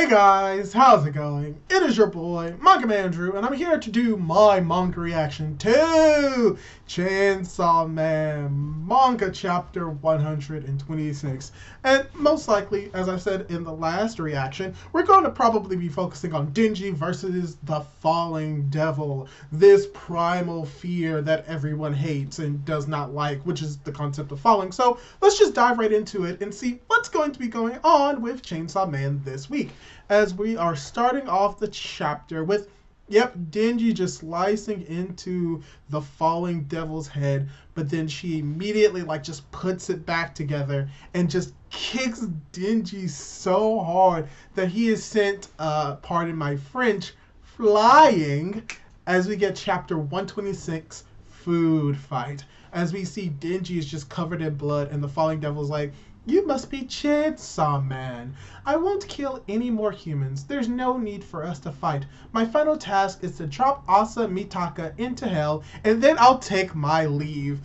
Hey guys, how's it going? It is your boy, Manga Andrew, and I'm here to do my manga reaction to Chainsaw Man Manga Chapter 126. And most likely, as I said in the last reaction, we're going to probably be focusing on DENJI versus the Falling Devil, this primal fear that everyone hates and does not like, which is the concept of falling. So let's just dive right into it and see what's going to be going on with Chainsaw Man this week, as we are starting off the chapter with, DENJI just slicing into the falling devil's head, but then she immediately just puts it back together and just kicks DENJI so hard that he is sent, pardon my French, flying, as we get chapter 126, Food Fight. As we see DENJI is just covered in blood and the falling devil's like, "You must be Chainsaw Man. I won't kill any more humans. There's no need for us to fight. My final task is to drop Asa Mitaka into hell, and then I'll take my leave."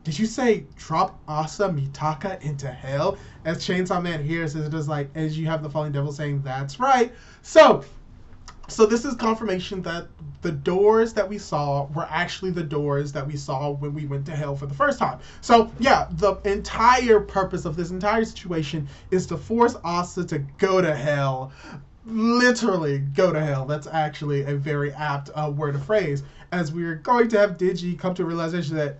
Did you say drop Asa Mitaka into hell? As Chainsaw Man hears it, is like, as you have the falling devil saying, "That's right." So this is confirmation that the doors that we saw were actually the doors that we saw when we went to hell for the first time. So yeah, the entire purpose of this entire situation is to force Asa to go to hell. Literally go to hell. That's actually a very apt word of phrase, as we're going to have DENJI come to a realization that,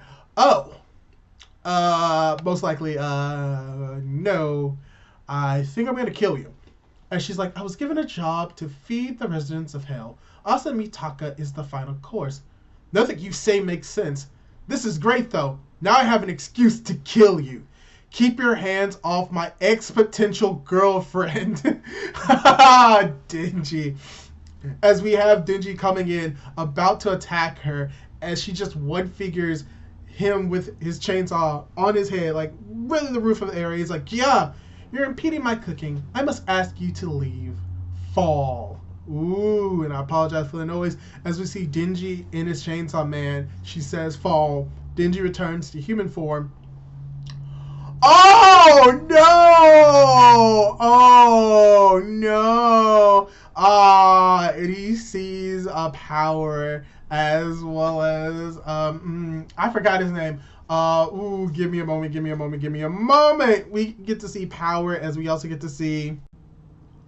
most likely, no, I think I'm going to kill you. And she's like, "I was given a job to feed the residents of hell. Asa Mitaka is the final course. Nothing you say makes sense. This is great, though. Now I have an excuse to kill you. Keep your hands off my ex-potential girlfriend." DENJI. As we have DENJI coming in, about to attack her, as she just one figures him with his chainsaw on his head, like really the roof of the area. He's like, "Yeah, you're impeding my cooking. I must ask you to leave. Fall." Ooh, and I apologize for the noise. As we see DENJI in his Chainsaw Man, she says fall. DENJI returns to human form. Oh no! Oh no! And he sees a power, as well as I forgot his name. Give me a moment. We get to see Power, as we also get to see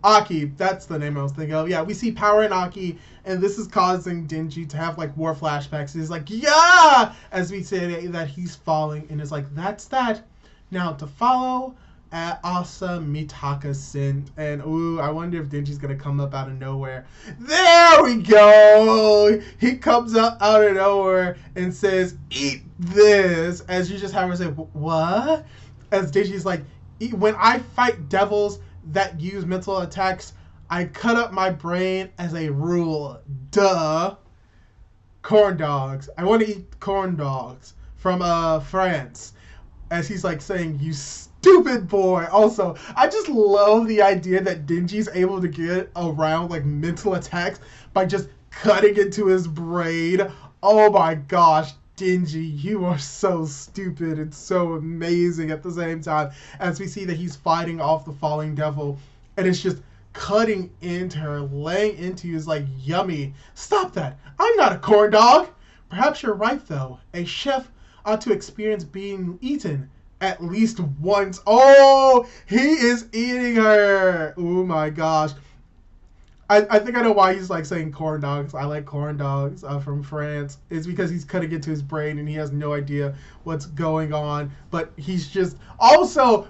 AKI. That's the name I was thinking of. Yeah, we see Power and AKI, and this is causing DENJI to have war flashbacks. He's like, "Yeah!" As we say that he's falling, and it's like, "That's that. Now to follow Asa Mitaka sent." And I wonder if DENJI's gonna come up out of nowhere. There we go. He comes up out of nowhere and says, "Eat this." As you just have her say, "What?" As DENJI's like, "When I fight devils that use mental attacks, I cut up my brain as a rule. Duh. Corn dogs. I want to eat corn dogs from France." As he's saying, "You stupid boy." Also, I just love the idea that DENJI's able to get around mental attacks by just cutting into his brain. Oh my gosh, DENJI, you are so stupid and so amazing at the same time. As we see that he's fighting off the falling devil, and it's just cutting into her, laying into you, is like, "Yummy. Stop that. I'm not a corn dog." Perhaps you're right, though. A chef ought to experience being eaten at least once. Oh, he is eating her. Oh my gosh. I think I know why he's saying corn dogs. I like corn dogs from France. It's because he's cutting into his brain and he has no idea what's going on. But he's just also,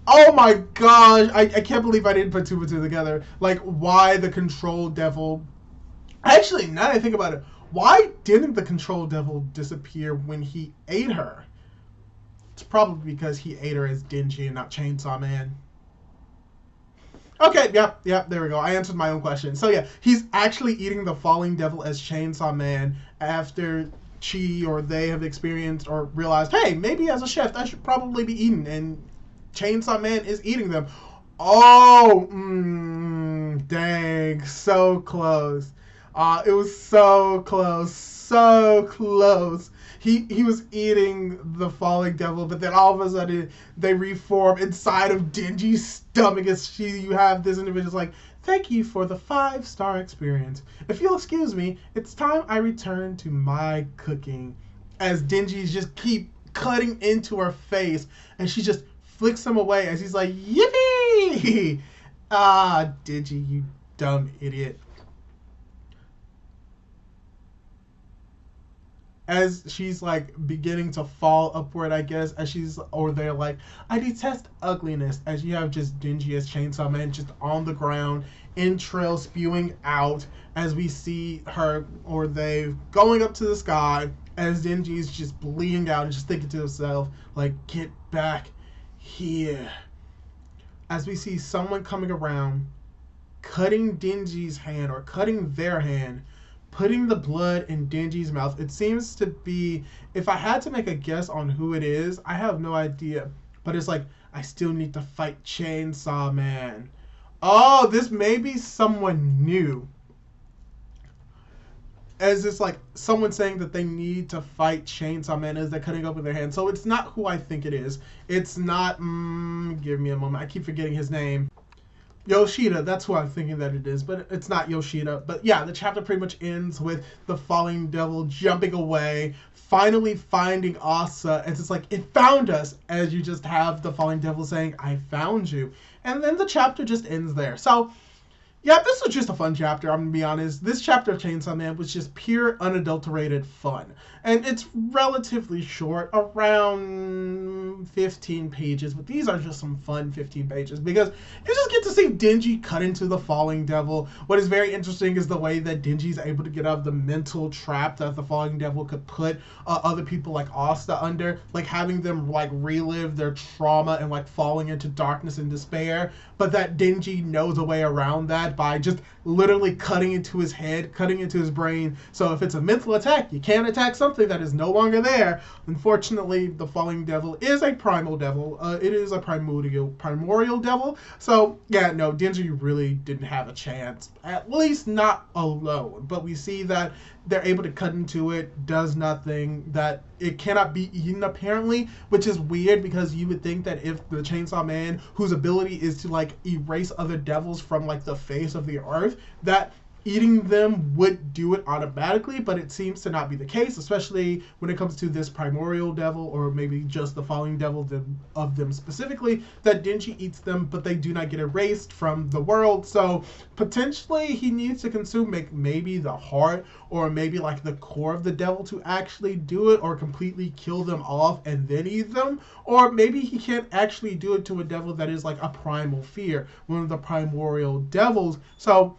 oh my gosh, I can't believe I didn't put two and two together. Why the control devil? Actually, now that I think about it, why didn't the control devil disappear when he ate her? It's probably because he ate her as DENJI and not Chainsaw Man. Okay, yep, there we go. I answered my own question. So yeah, he's actually eating the falling devil as Chainsaw Man after she or they have experienced or realized, hey, maybe as a chef I should probably be eaten, and Chainsaw Man is eating them. Oh, dang, so close. It was so close. he was eating the falling devil, but then all of a sudden they reform inside of Denji's stomach as you have this individual's like, thank you for the 5-star experience. If you'll excuse me, it's time I return to my cooking. As Denji's just keep cutting into her face, and she just flicks him away as he's like, yippee! Ah, Denji, you dumb idiot. As she's like beginning to fall upward, I guess, as she's over there like, I detest ugliness, as you have just Denji as Chainsaw Man just on the ground, entrails spewing out, as we see her or they going up to the sky, as Denji's just bleeding out and just thinking to himself, like, get back here. As we see someone coming around, cutting Denji's hand or cutting their hand, putting the blood in Denji's mouth. It seems to be, if I had to make a guess on who it is, I have no idea. But it's like, I still need to fight Chainsaw Man. Oh, this may be someone new. As it's like someone saying that they need to fight Chainsaw Man as they're cutting open their hand. So it's not who I think it is. It's not, give me a moment. I keep forgetting his name. Yoshida, that's who I'm thinking that it is, but it's not Yoshida. But yeah, the chapter pretty much ends with the falling devil jumping away, finally finding Asa, and it's like, it found us, as you just have the falling devil saying, I found you. And then the chapter just ends there. So yeah, this was just a fun chapter, I'm going to be honest. This chapter of Chainsaw Man was just pure, unadulterated fun. And it's relatively short, around 15 pages. But these are just some fun 15 pages, because you just get to see Denji cut into the falling devil. What is very interesting is the way that Denji's able to get out of the mental trap that the falling devil could put other people like Asta under. Like having them like relive their trauma and like falling into darkness and despair. But that Denji knows a way around that by just literally cutting into his head, cutting into his brain. So if it's a mental attack, you can't attack something that is no longer there. Unfortunately, the falling devil is a primal devil. It is a primordial devil. So yeah, no, Denji really didn't have a chance, at least not alone. But we see that they're able to cut into it, does nothing, that it cannot be eaten apparently, which is weird because you would think that if the Chainsaw Man, whose ability is to like erase other devils from like the face of the earth, that eating them would do it automatically, but it seems to not be the case, especially when it comes to this primordial devil, or maybe just the falling devil of them specifically, that Denji eats them, but they do not get erased from the world. So potentially he needs to consume maybe the heart, or maybe like the core of the devil to actually do it, or completely kill them off and then eat them. Or maybe he can't actually do it to a devil that is like a primal fear, one of the primordial devils. So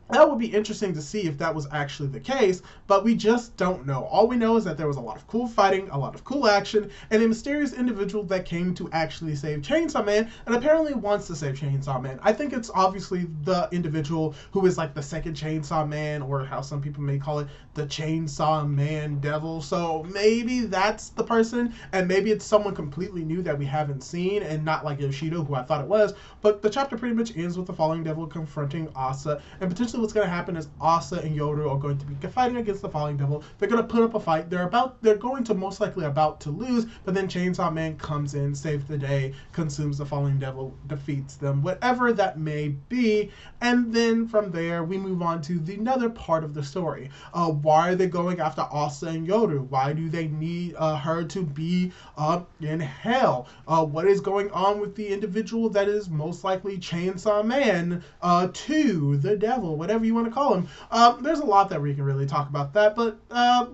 that would be interesting to see if that was actually the case, but we just don't know. All we know is that there was a lot of cool fighting, a lot of cool action, and a mysterious individual that came to actually save Chainsaw Man, and apparently wants to save Chainsaw Man. I think it's obviously the individual who is like the second Chainsaw Man, or how some people may call it, the Chainsaw Man Devil. So maybe that's the person, and maybe it's someone completely new that we haven't seen, and not like Yoshida, who I thought it was. But the chapter pretty much ends with the falling devil confronting Asa, and potentially what's going to happen is Asa and Yoru are going to be fighting against the falling devil. They're going to put up a fight. They're going to most likely about to lose, but then Chainsaw Man comes in, saves the day, consumes the falling devil, defeats them, whatever that may be. And then from there we move on to the another part of the story. Why are they going after Asa and Yoru? Why do they need her to be in hell? What is going on with the individual that is most likely Chainsaw Man to the devil, whatever you want to call him? There's a lot that we can really talk about that, but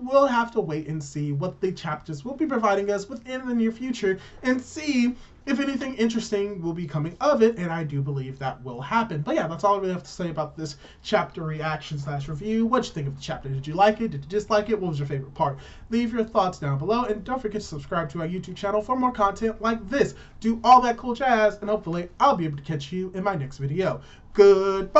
we'll have to wait and see what the chapters will be providing us within the near future, and see if anything interesting will be coming of it, and I do believe that will happen. But yeah, that's all I really have to say about this chapter reaction / review. What'd you think of the chapter? Did you like it? Did you dislike it? What was your favorite part? Leave your thoughts down below, and don't forget to subscribe to our YouTube channel for more content like this. Do all that cool jazz, and hopefully I'll be able to catch you in my next video. Goodbye!